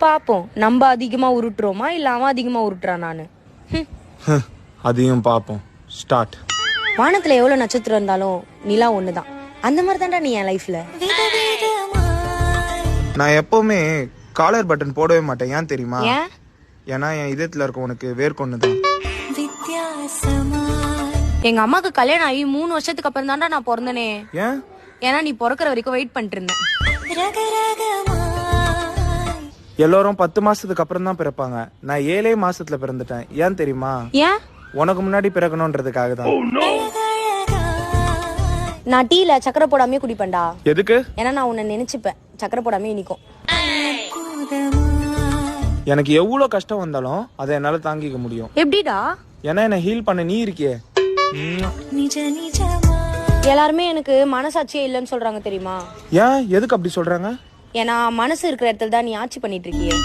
பாப்போம் நம்ம அதிகமா உருட்டுறோமா இல்ல அவன் அதிகமா உருட்டுறான் நானு. அதையும் பாப்போம். ஸ்டார்ட். வானத்துல எவ்வளவு நட்சத்திரம் இருந்தாலும் நிலா ஒண்ணுதான். அந்த மாதிரி தான்டா நீ என் லைஃப்ல. நான் எப்பவுமே காலர் பட்டன் போடவே மாட்டேன். ஏன் தெரியுமா? ஏன்? ஏன்னா என் இதயத்துல இருக்க உனக்கு வேர்க்கொண்டுதான். எங்க அம்மாக்கு கல்யாணம் ஆகி 3 வருஷத்துக்கு அப்புறம் தான்டா நான் பிறந்தனே. ஏன்? ஏன்னா நீ பிறக்கிற வரைக்கும் வெயிட் பண்ணிட்டு இருந்தேன். எல்லாரும் 10 மாசத்துக்கு அப்புறம் தான் பிறப்பாங்க. நான் 7 மாசத்துல பிறந்துட்டேன். ஏன் தெரியுமா? ஏன்? உனக்கு முன்னாடி பிறக்கணும்ன்றதுக்காக தான். நான் டீல சக்கரை போடாமே குடிப்பேன்டா. எதுக்கு? ஏன்னா நான் உன்னை நினைச்சுப்பேன். சக்கரை போடாமே இனிக்கும். எனக்கு எவ்வளவு கஷ்டம் வந்தாலும் அதை என்னால தாங்கிக்க முடியும். எப்படிடா? ஏன்னா என்ன ஹீல் பண்ண நீ இருக்கியே. எல்லாருமே எனக்கு மனசாட்சியே இல்லைன்னு சொல்றாங்க தெரியுமா? ஏன்? எதுக்கு அப்படி சொல்றாங்க? ஏன்னா மனசு இருக்கிற இடத்துல தான் நீ ஆட்சி பண்ணிட்டு இருக்கியே.